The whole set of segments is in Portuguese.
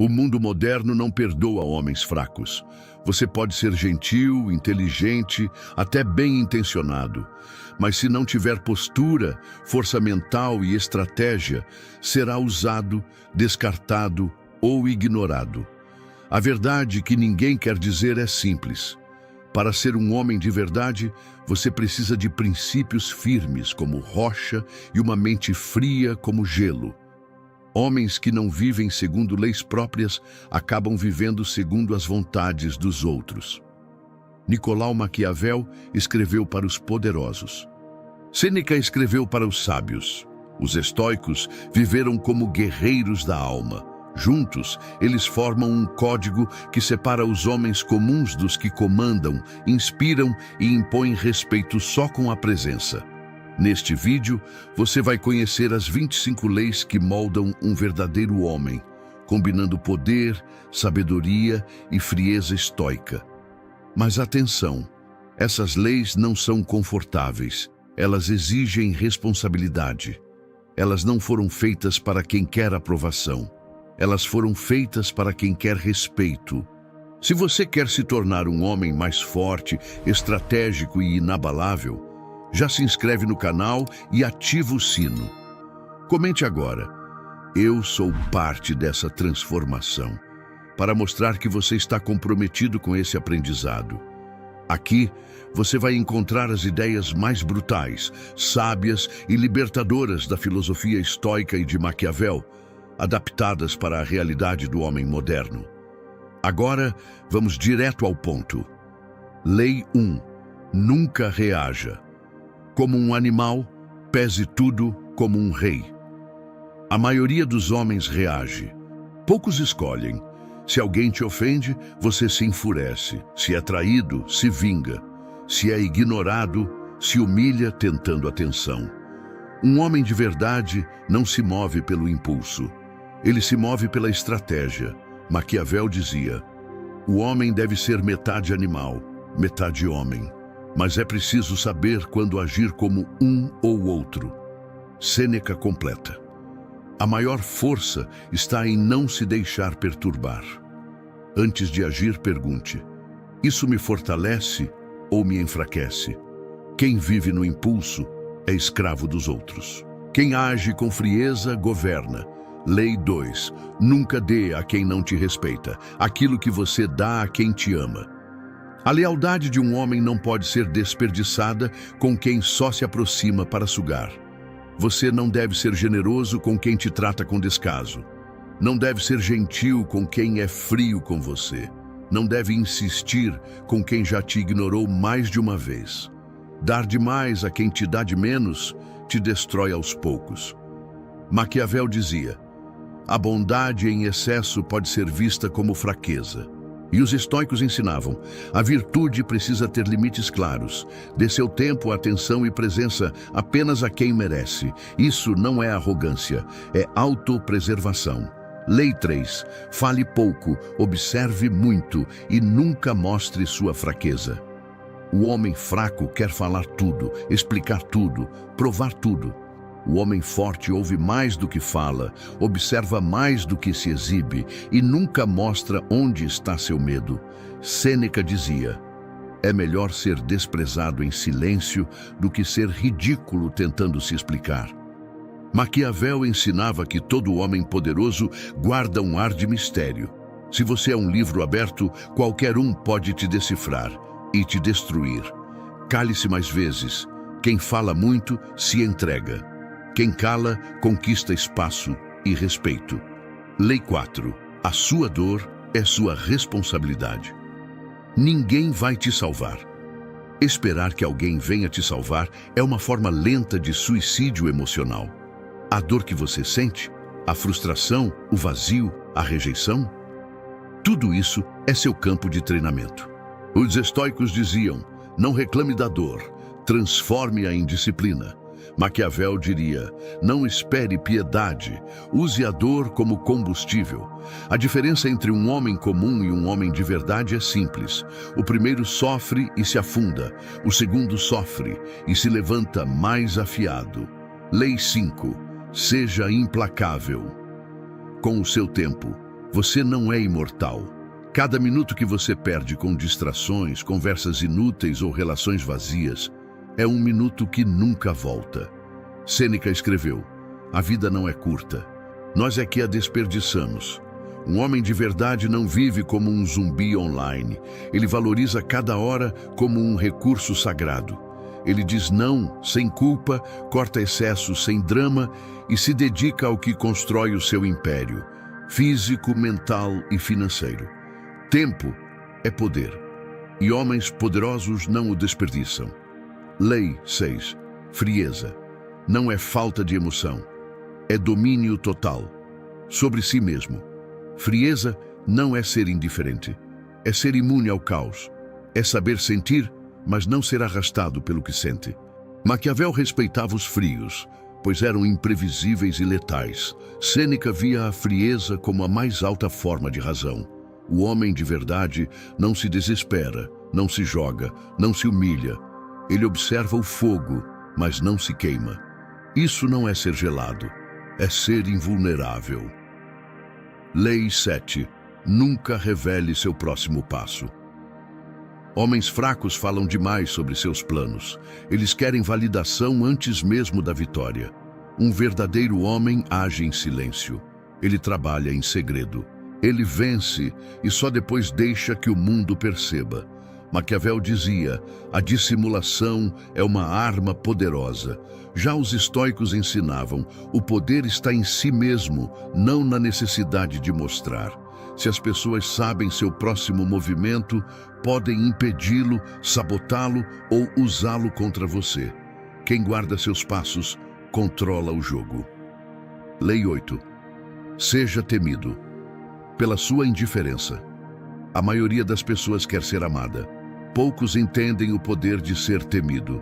O mundo moderno não perdoa homens fracos. Você pode ser gentil, inteligente, até bem intencionado, mas se não tiver postura, força mental e estratégia, será usado, descartado ou ignorado. A verdade que ninguém quer dizer é simples. Para ser um homem de verdade, você precisa de princípios firmes como rocha e uma mente fria como gelo. Homens que não vivem segundo leis próprias acabam vivendo segundo as vontades dos outros. Nicolau Maquiavel escreveu para os poderosos. Sêneca escreveu para os sábios. Os estoicos viveram como guerreiros da alma. Juntos, eles formam um código que separa os homens comuns dos que comandam, inspiram e impõem respeito só com a presença. Neste vídeo, você vai conhecer as 25 leis que moldam um verdadeiro homem, combinando poder, sabedoria e frieza estoica. Mas atenção, essas leis não são confortáveis, elas exigem responsabilidade. Elas não foram feitas para quem quer aprovação. Elas foram feitas para quem quer respeito. Se você quer se tornar um homem mais forte, estratégico e inabalável, já se inscreve no canal e ativa o sino. Comente agora: eu sou parte dessa transformação, para mostrar que você está comprometido com esse aprendizado. Aqui, você vai encontrar as ideias mais brutais, sábias e libertadoras da filosofia estoica e de Maquiavel, adaptadas para a realidade do homem moderno. Agora, vamos direto ao ponto. Lei 1. Nunca reaja. Como um animal, pese tudo como um rei. A maioria dos homens reage. Poucos escolhem. Se alguém te ofende, você se enfurece. Se é traído, se vinga. Se é ignorado, se humilha tentando atenção. Um homem de verdade não se move pelo impulso. Ele se move pela estratégia. Maquiavel dizia: o homem deve ser metade animal, metade homem. Mas é preciso saber quando agir como um ou outro. Sêneca completa: a maior força está em não se deixar perturbar. Antes de agir, pergunte: isso me fortalece ou me enfraquece? Quem vive no impulso é escravo dos outros. Quem age com frieza, governa. Lei 2. Nunca dê a quem não te respeita aquilo que você dá a quem te ama. A lealdade de um homem não pode ser desperdiçada com quem só se aproxima para sugar. Você não deve ser generoso com quem te trata com descaso. Não deve ser gentil com quem é frio com você. Não deve insistir com quem já te ignorou mais de uma vez. Dar demais a quem te dá de menos te destrói aos poucos. Maquiavel dizia: a bondade em excesso pode ser vista como fraqueza. E os estoicos ensinavam: a virtude precisa ter limites claros. Dê seu tempo, atenção e presença apenas a quem merece. Isso não é arrogância, é autopreservação. Lei 3. Fale pouco, observe muito e nunca mostre sua fraqueza. O homem fraco quer falar tudo, explicar tudo, provar tudo. O homem forte ouve mais do que fala, observa mais do que se exibe e nunca mostra onde está seu medo. Sêneca dizia: é melhor ser desprezado em silêncio do que ser ridículo tentando se explicar. Maquiavel ensinava que todo homem poderoso guarda um ar de mistério. Se você é um livro aberto, qualquer um pode te decifrar e te destruir. Cale-se mais vezes. Quem fala muito se entrega. Quem cala, conquista espaço e respeito. Lei 4. A sua dor é sua responsabilidade. Ninguém vai te salvar. Esperar que alguém venha te salvar é uma forma lenta de suicídio emocional. A dor que você sente, a frustração, o vazio, a rejeição, tudo isso é seu campo de treinamento. Os estoicos diziam: não reclame da dor, transforme-a em disciplina. Maquiavel diria: não espere piedade, use a dor como combustível. A diferença entre um homem comum e um homem de verdade é simples. O primeiro sofre e se afunda, o segundo sofre e se levanta mais afiado. Lei 5. Seja implacável. Com o seu tempo, Você não é imortal. Cada minuto que você perde com distrações, conversas inúteis ou relações vazias é um minuto que nunca volta. Sêneca escreveu: a vida não é curta. Nós é que a desperdiçamos. Um homem de verdade não vive como um zumbi online. Ele valoriza cada hora como um recurso sagrado. Ele diz não sem culpa, corta excessos sem drama e se dedica ao que constrói o seu império, físico, mental e financeiro. Tempo é poder, e homens poderosos não o desperdiçam. Lei 6. Frieza. Não é falta de emoção, é domínio total sobre si mesmo. Frieza não é ser indiferente, é ser imune ao caos, é saber sentir, mas não ser arrastado pelo que sente. Maquiavel respeitava os frios, pois eram imprevisíveis e letais. Sêneca via a frieza como a mais alta forma de razão. O homem de verdade não se desespera, não se joga, não se humilha. Ele observa o fogo, mas não se queima. Isso não é ser gelado, é ser invulnerável. Lei 7. Nunca revele seu próximo passo. Homens fracos falam demais sobre seus planos. Eles querem validação antes mesmo da vitória. Um verdadeiro homem age em silêncio. Ele trabalha em segredo. Ele vence e só depois deixa que o mundo perceba. Maquiavel dizia: a dissimulação é uma arma poderosa. Já os estoicos ensinavam: o poder está em si mesmo, não na necessidade de mostrar. Se as pessoas sabem seu próximo movimento, podem impedi-lo, sabotá-lo ou usá-lo contra você. Quem guarda seus passos, controla o jogo. Lei 8. Seja temido. Pela sua indiferença. A maioria das pessoas quer ser amada. Poucos entendem o poder de ser temido.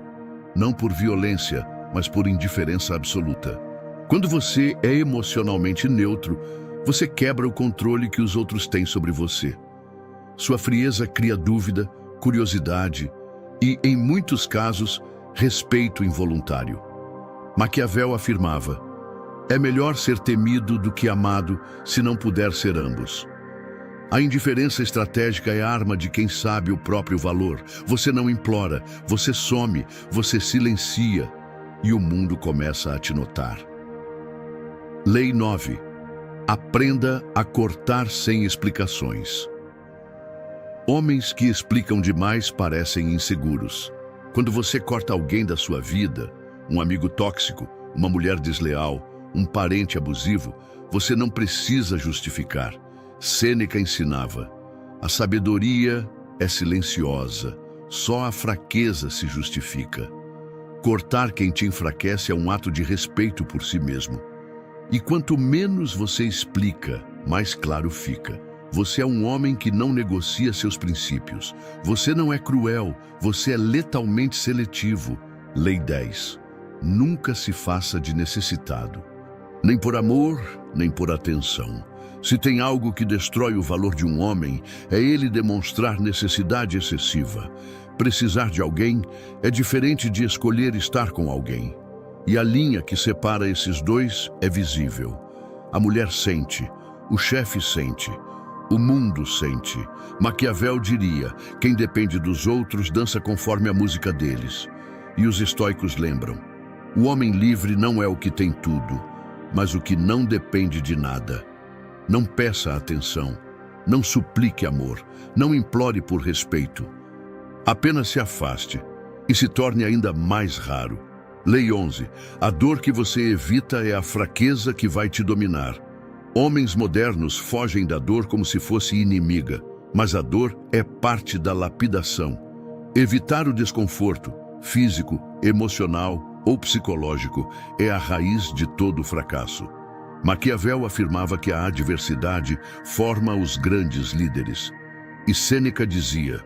Não por violência, mas por indiferença absoluta. Quando você é emocionalmente neutro, você quebra o controle que os outros têm sobre você. Sua frieza cria dúvida, curiosidade e, em muitos casos, respeito involuntário. Maquiavel afirmava: é melhor ser temido do que amado, se não puder ser ambos. A indiferença estratégica é a arma de quem sabe o próprio valor. Você não implora, você some, você silencia e o mundo começa a te notar. Lei 9. Aprenda a cortar sem explicações. Homens que explicam demais parecem inseguros. Quando você corta alguém da sua vida, um amigo tóxico, uma mulher desleal, um parente abusivo, você não precisa justificar. Sêneca ensinava: a sabedoria é silenciosa, só a fraqueza se justifica. Cortar quem te enfraquece é um ato de respeito por si mesmo. E quanto menos você explica, mais claro fica. Você é um homem que não negocia seus princípios. Você não é cruel, você é letalmente seletivo. Lei 10. Nunca se faça de necessitado. Nem por amor, nem por atenção. Se tem algo que destrói o valor de um homem, é ele demonstrar necessidade excessiva. Precisar de alguém é diferente de escolher estar com alguém. E a linha que separa esses dois é visível. A mulher sente, o chefe sente, o mundo sente. Maquiavel diria: quem depende dos outros dança conforme a música deles. E os estoicos lembram: o homem livre não é o que tem tudo, mas o que não depende de nada. Não peça atenção, não suplique amor, não implore por respeito. Apenas se afaste e se torne ainda mais raro. Lei 11. A dor que você evita é a fraqueza que vai te dominar. Homens modernos fogem da dor como se fosse inimiga, mas a dor é parte da lapidação. Evitar o desconforto, físico, emocional ou psicológico, é a raiz de todo o fracasso. Maquiavel afirmava que a adversidade forma os grandes líderes. E Sêneca dizia: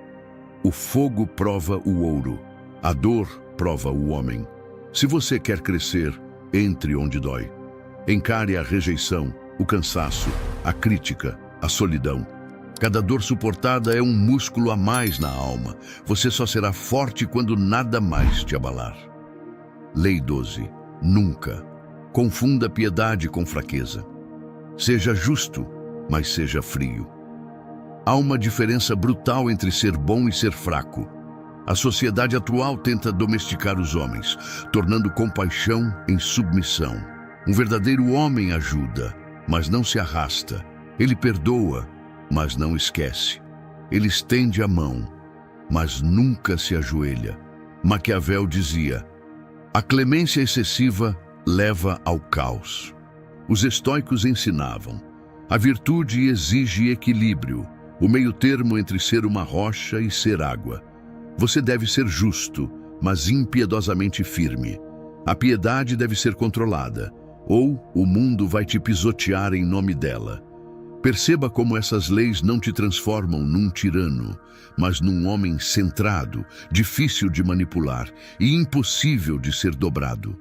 o fogo prova o ouro, a dor prova o homem. Se você quer crescer, entre onde dói. Encare a rejeição, o cansaço, a crítica, a solidão. Cada dor suportada é um músculo a mais na alma. Você só será forte quando nada mais te abalar. Lei 12. Nunca confunda piedade com fraqueza. Seja justo, mas seja frio. Há uma diferença brutal entre ser bom e ser fraco. A sociedade atual tenta domesticar os homens, tornando compaixão em submissão. Um verdadeiro homem ajuda, mas não se arrasta. Ele perdoa, mas não esquece. Ele estende a mão, mas nunca se ajoelha. Maquiavel dizia: a clemência excessiva leva ao caos. Os estoicos ensinavam: a virtude exige equilíbrio, o meio-termo entre ser uma rocha e ser água. Você deve ser justo, mas impiedosamente firme. A piedade deve ser controlada, ou o mundo vai te pisotear em nome dela. Perceba como essas leis não te transformam num tirano, mas num homem centrado, difícil de manipular e impossível de ser dobrado.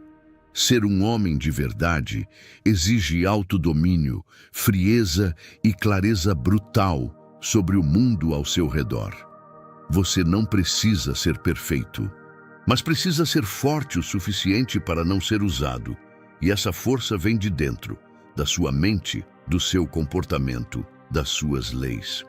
Ser um homem de verdade exige autodomínio, frieza e clareza brutal sobre o mundo ao seu redor. Você não precisa ser perfeito, mas precisa ser forte o suficiente para não ser usado. E essa força vem de dentro, da sua mente, do seu comportamento, das suas leis.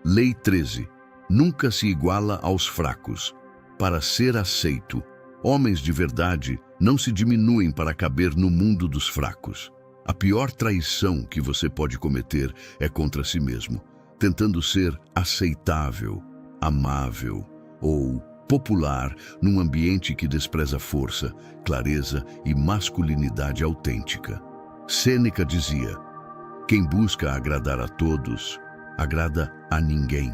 Lei 13. Nunca se iguala aos fracos. Para ser aceito, homens de verdade não se diminuem para caber no mundo dos fracos. A pior traição que você pode cometer é contra si mesmo, tentando ser aceitável, amável ou popular num ambiente que despreza força, clareza e masculinidade autêntica. Sêneca dizia: quem busca agradar a todos, agrada a ninguém.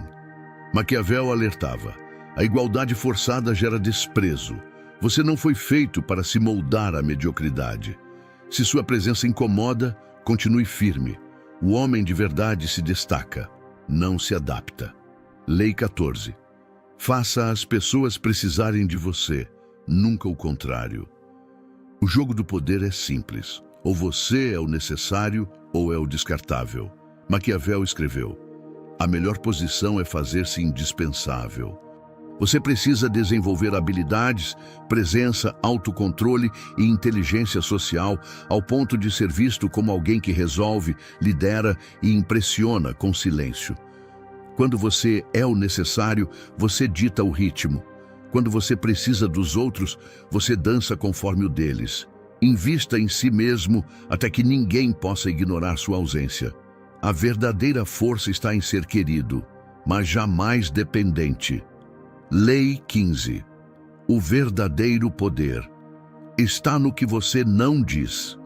Maquiavel alertava: a igualdade forçada gera desprezo. Você não foi feito para se moldar à mediocridade. Se sua presença incomoda, continue firme. O homem de verdade se destaca, não se adapta. Lei 14. Faça as pessoas precisarem de você, nunca o contrário. O jogo do poder é simples. Ou você é o necessário ou é o descartável. Maquiavel escreveu: a melhor posição é fazer-se indispensável. Você precisa desenvolver habilidades, presença, autocontrole e inteligência social ao ponto de ser visto como alguém que resolve, lidera e impressiona com silêncio. Quando você é o necessário, você dita o ritmo. Quando você precisa dos outros, você dança conforme o deles. Invista em si mesmo até que ninguém possa ignorar sua ausência. A verdadeira força está em ser querido, mas jamais dependente. Lei 15. O verdadeiro poder está no que você não diz.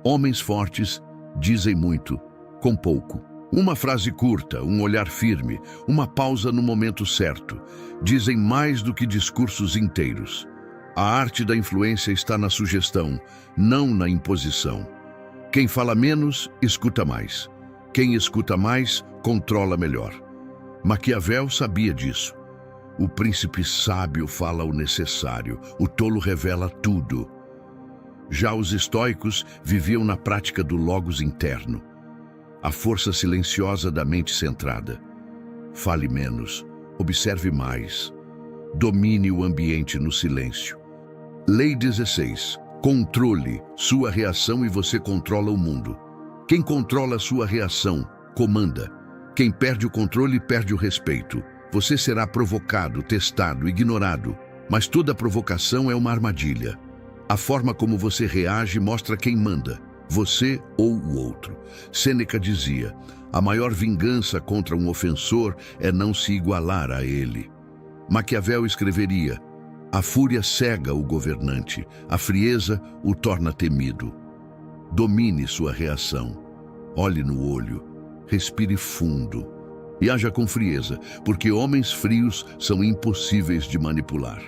Homens fortes dizem muito, com pouco. Uma frase curta, um olhar firme, uma pausa no momento certo, dizem mais do que discursos inteiros. A arte da influência está na sugestão, não na imposição. Quem fala menos, escuta mais. Quem escuta mais, controla melhor. Maquiavel sabia disso. O príncipe sábio fala o necessário, o tolo revela tudo. Já os estoicos viviam na prática do logos interno, a força silenciosa da mente centrada. Fale menos, observe mais, domine o ambiente no silêncio. Lei 16. Controle sua reação e você controla o mundo. Quem controla sua reação, comanda. Quem perde o controle, perde o respeito. Você será provocado, testado, ignorado, mas toda provocação é uma armadilha. A forma como você reage mostra quem manda, você ou o outro. Sêneca dizia: a maior vingança contra um ofensor é não se igualar a ele. Maquiavel escreveria: a fúria cega o governante, a frieza o torna temido. Domine sua reação. Olhe no olho, respire fundo e haja com frieza, porque homens frios são impossíveis de manipular.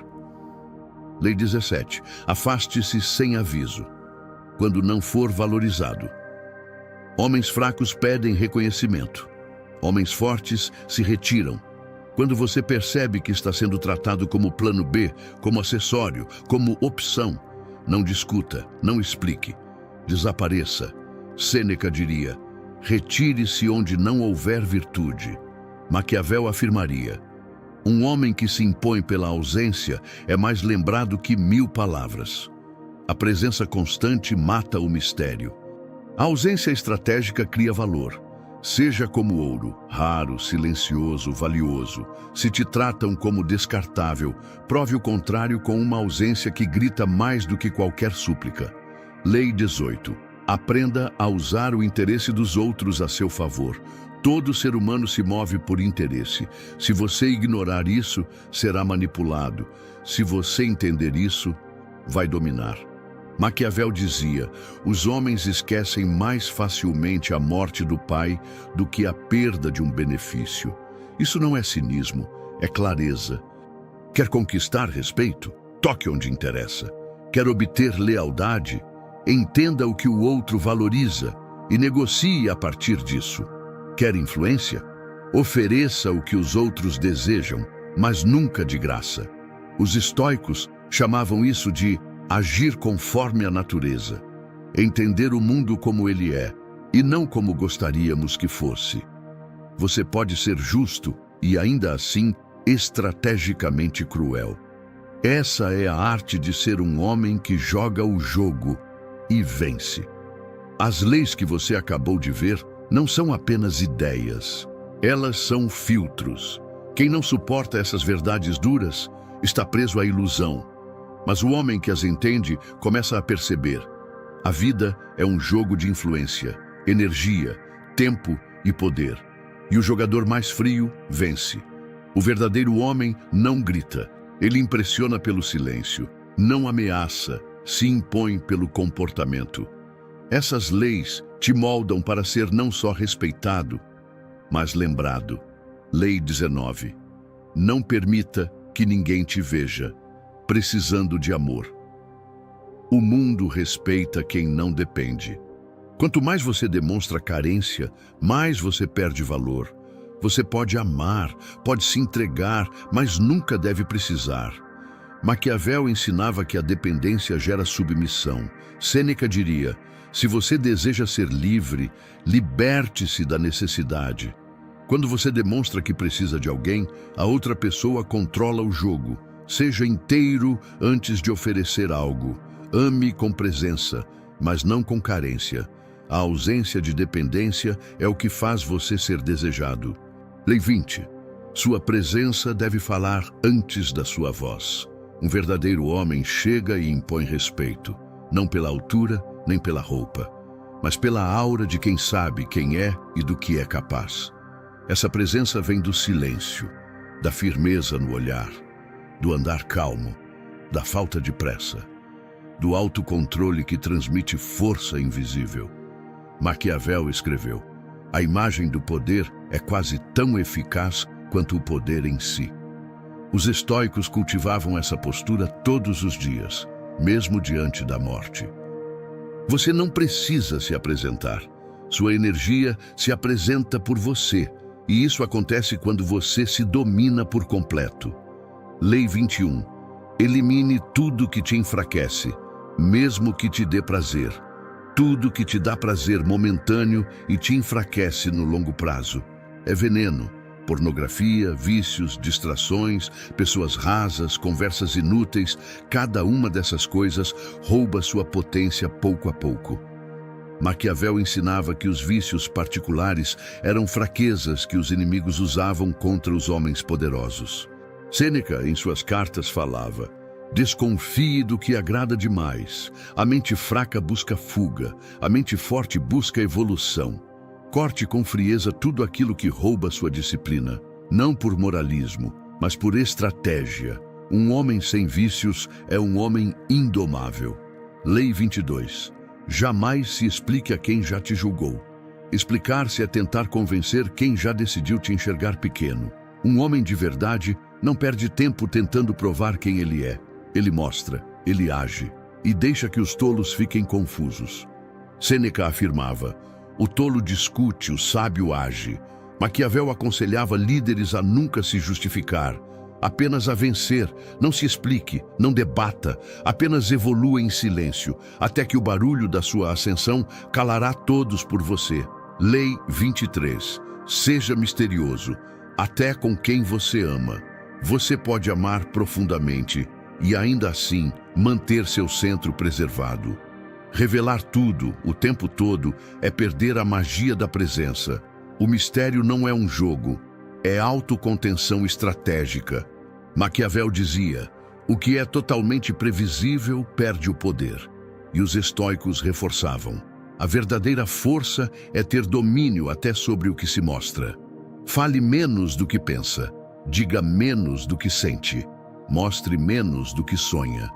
Lei 17. Afaste-se sem aviso, quando não for valorizado. Homens fracos pedem reconhecimento. Homens fortes se retiram. Quando você percebe que está sendo tratado como plano B, como acessório, como opção, não discuta, não explique. Desapareça. Sêneca diria: retire-se onde não houver virtude. Maquiavel afirmaria: um homem que se impõe pela ausência é mais lembrado que 1000 palavras. A presença constante mata o mistério. A ausência estratégica cria valor. Seja como ouro, raro, silencioso, valioso. Se te tratam como descartável, prove o contrário com uma ausência que grita mais do que qualquer súplica. Lei 18. Aprenda a usar o interesse dos outros a seu favor. Todo ser humano se move por interesse. Se você ignorar isso, será manipulado. Se você entender isso, vai dominar. Maquiavel dizia: os homens esquecem mais facilmente a morte do pai do que a perda de um benefício. Isso não é cinismo, é clareza. Quer conquistar respeito? Toque onde interessa. Quer obter lealdade? Entenda o que o outro valoriza e negocie a partir disso. Quer influência? Ofereça o que os outros desejam, mas nunca de graça. Os estoicos chamavam isso de agir conforme a natureza, entender o mundo como ele é e não como gostaríamos que fosse. Você pode ser justo e ainda assim estrategicamente cruel. Essa é a arte de ser um homem que joga o jogo e vence. As leis que você acabou de ver não são apenas ideias, elas são filtros. Quem não suporta essas verdades duras está preso à ilusão. Mas o homem que as entende começa a perceber. A vida é um jogo de influência, energia, tempo e poder. E o jogador mais frio vence. O verdadeiro homem não grita. Ele impressiona pelo silêncio. Não ameaça, se impõe pelo comportamento. Essas leis te moldam para ser não só respeitado, mas lembrado. Lei 19. Não permita que ninguém te veja precisando de amor. O mundo respeita quem não depende. Quanto mais você demonstra carência, mais você perde valor. Você pode amar, pode se entregar, mas nunca deve precisar. Maquiavel ensinava que a dependência gera submissão. Sêneca diria: se você deseja ser livre, liberte-se da necessidade. Quando você demonstra que precisa de alguém, a outra pessoa controla o jogo. Seja inteiro antes de oferecer algo. Ame com presença, mas não com carência. A ausência de dependência é o que faz você ser desejado. Lei 20. Sua presença deve falar antes da sua voz. Um verdadeiro homem chega e impõe respeito, não pela altura nem pela roupa, mas pela aura de quem sabe quem é e do que é capaz. Essa presença vem do silêncio, da firmeza no olhar, do andar calmo, da falta de pressa, do autocontrole que transmite força invisível. Maquiavel escreveu: a imagem do poder é quase tão eficaz quanto o poder em si. Os estoicos cultivavam essa postura todos os dias, mesmo diante da morte. Você não precisa se apresentar. Sua energia se apresenta por você, e isso acontece quando você se domina por completo. Lei 21. Elimine tudo que te enfraquece, mesmo que te dê prazer. Tudo que te dá prazer momentâneo e te enfraquece no longo prazo. É veneno. Pornografia, vícios, distrações, pessoas rasas, conversas inúteis, cada uma dessas coisas rouba sua potência pouco a pouco. Maquiavel ensinava que os vícios particulares eram fraquezas que os inimigos usavam contra os homens poderosos. Sêneca, em suas cartas, falava: desconfie do que agrada demais. A mente fraca busca fuga, a mente forte busca evolução. Corte com frieza tudo aquilo que rouba sua disciplina, não por moralismo, mas por estratégia. Um homem sem vícios é um homem indomável. Lei 22. Jamais se explique a quem já te julgou. Explicar-se é tentar convencer quem já decidiu te enxergar pequeno. Um homem de verdade não perde tempo tentando provar quem ele é. Ele mostra, ele age, e deixa que os tolos fiquem confusos. Sêneca afirmava: o tolo discute, o sábio age. Maquiavel aconselhava líderes a nunca se justificar, apenas a vencer. Não se explique, não debata, apenas evolua em silêncio, até que o barulho da sua ascensão calará todos por você. Lei 23. Seja misterioso, até com quem você ama. Você pode amar profundamente e ainda assim manter seu centro preservado. Revelar tudo, o tempo todo, é perder a magia da presença. O mistério não é um jogo, é autocontenção estratégica. Maquiavel dizia: o que é totalmente previsível perde o poder. E os estoicos reforçavam: a verdadeira força é ter domínio até sobre o que se mostra. Fale menos do que pensa, diga menos do que sente, mostre menos do que sonha.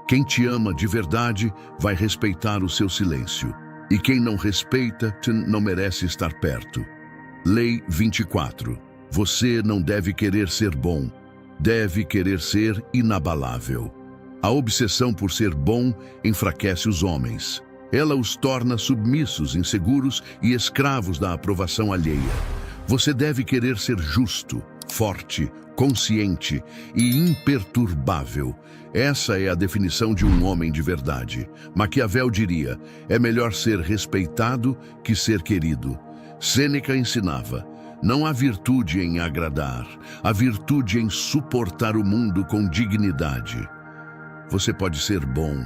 Quem te ama de verdade vai respeitar o seu silêncio, e quem não respeita não merece estar perto. Lei 24. Você não deve querer ser bom, deve querer ser inabalável. A obsessão por ser bom enfraquece os homens. Ela os torna submissos, inseguros e escravos da aprovação alheia. Você deve querer ser justo, forte, consciente e imperturbável. Essa é a definição de um homem de verdade. Maquiavel diria: é melhor ser respeitado que ser querido. Sêneca ensinava: não há virtude em agradar, há virtude em suportar o mundo com dignidade. Você pode ser bom,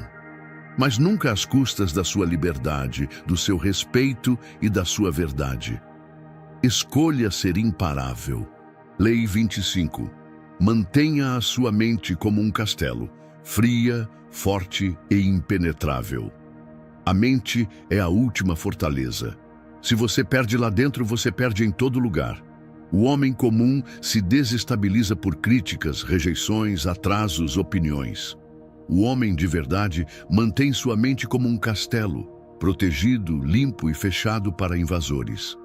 mas nunca às custas da sua liberdade, do seu respeito e da sua verdade. Escolha ser imparável. Lei 25. Mantenha a sua mente como um castelo, fria, forte e impenetrável. A mente é a última fortaleza. Se você perde lá dentro, você perde em todo lugar. O homem comum se desestabiliza por críticas, rejeições, atrasos, opiniões. O homem de verdade mantém sua mente como um castelo, protegido, limpo e fechado para invasores.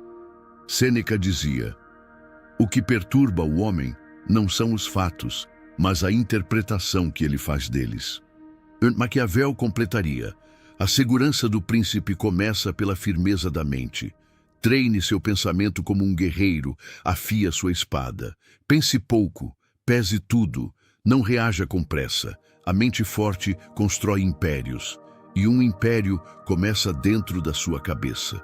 Sêneca dizia: o que perturba o homem não são os fatos, mas a interpretação que ele faz deles. Maquiavel completaria: a segurança do príncipe começa pela firmeza da mente. Treine seu pensamento como um guerreiro, afie a sua espada. Pense pouco, pese tudo, não reaja com pressa. A mente forte constrói impérios, e um império começa dentro da sua cabeça.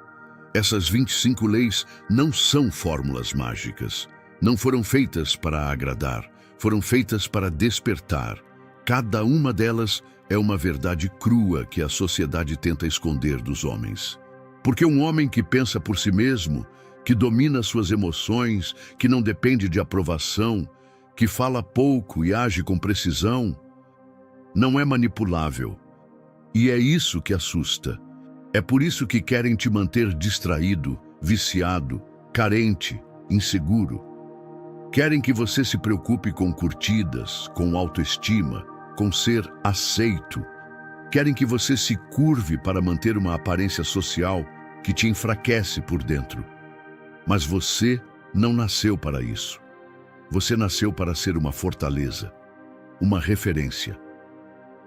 Essas 25 leis não são fórmulas mágicas. Não foram feitas para agradar, foram feitas para despertar. Cada uma delas é uma verdade crua que a sociedade tenta esconder dos homens. Porque um homem que pensa por si mesmo, que domina suas emoções, que não depende de aprovação, que fala pouco e age com precisão, não é manipulável. E é isso que assusta. É por isso que querem te manter distraído, viciado, carente, inseguro. Querem que você se preocupe com curtidas, com autoestima, com ser aceito. Querem que você se curve para manter uma aparência social que te enfraquece por dentro. Mas você não nasceu para isso. Você nasceu para ser uma fortaleza, uma referência.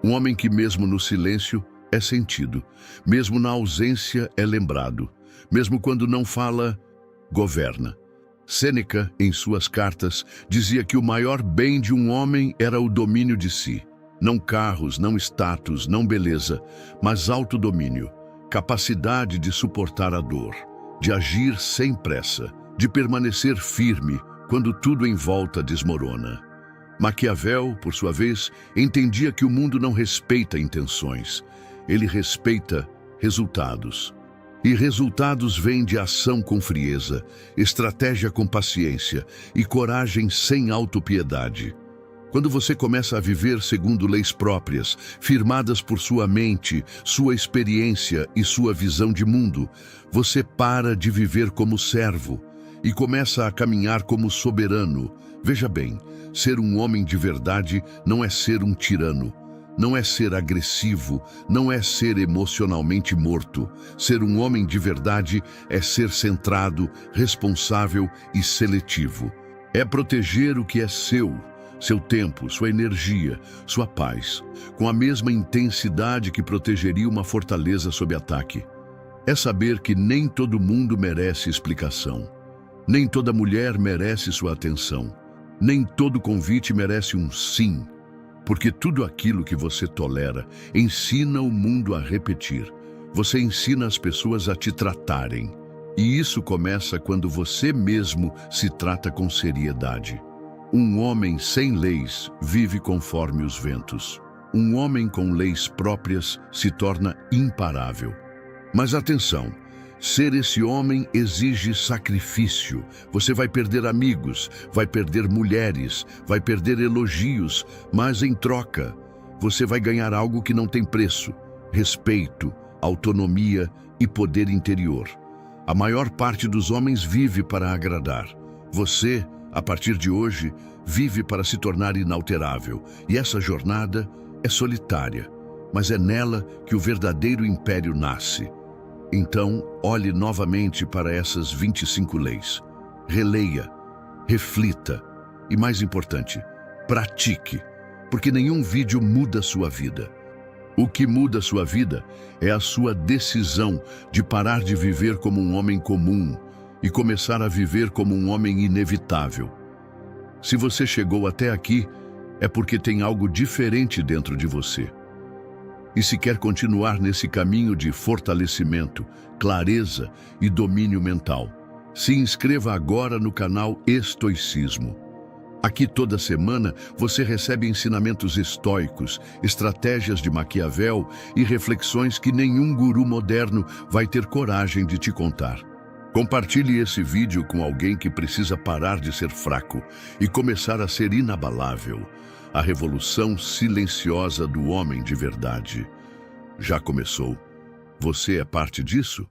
Um homem que mesmo no silêncio é sentido, mesmo na ausência é lembrado, mesmo quando não fala, governa. Sêneca, em suas cartas, dizia que o maior bem de um homem era o domínio de si. Não carros, não status, não beleza, mas autodomínio, capacidade de suportar a dor, de agir sem pressa, de permanecer firme quando tudo em volta desmorona. Maquiavel, por sua vez, entendia que o mundo não respeita intenções, ele respeita resultados. E resultados vêm de ação com frieza, estratégia com paciência e coragem sem autopiedade. Quando você começa a viver segundo leis próprias, firmadas por sua mente, sua experiência e sua visão de mundo, você para de viver como servo e começa a caminhar como soberano. Veja bem, ser um homem de verdade não é ser um tirano. Não é ser agressivo, não é ser emocionalmente morto. Ser um homem de verdade é ser centrado, responsável e seletivo. É proteger o que é seu tempo, sua energia, sua paz, com a mesma intensidade que protegeria uma fortaleza sob ataque. É saber que nem todo mundo merece explicação. Nem toda mulher merece sua atenção. Nem todo convite merece um sim. Porque tudo aquilo que você tolera ensina o mundo a repetir. Você ensina as pessoas a te tratarem. E isso começa quando você mesmo se trata com seriedade. Um homem sem leis vive conforme os ventos. Um homem com leis próprias se torna imparável. Mas atenção, Ser esse homem exige sacrifício. Você vai perder amigos, vai perder mulheres, vai perder elogios, mas em troca, você vai ganhar algo que não tem preço: respeito, autonomia e poder interior. A maior parte dos homens vive para agradar. Você, a partir de hoje, vive para se tornar inalterável. E essa jornada é solitária, mas é nela que o verdadeiro império nasce. Então, olhe novamente para essas 25 leis. Releia, reflita e, mais importante, pratique, porque nenhum vídeo muda sua vida. O que muda sua vida é a sua decisão de parar de viver como um homem comum e começar a viver como um homem inevitável. Se você chegou até aqui, é porque tem algo diferente dentro de você. E se quer continuar nesse caminho de fortalecimento, clareza e domínio mental, se inscreva agora no canal Estoicismo. Aqui toda semana você recebe ensinamentos estoicos, estratégias de Maquiavel e reflexões que nenhum guru moderno vai ter coragem de te contar. Compartilhe esse vídeo com alguém que precisa parar de ser fraco e começar a ser inabalável. A revolução silenciosa do homem de verdade já começou. Você é parte disso?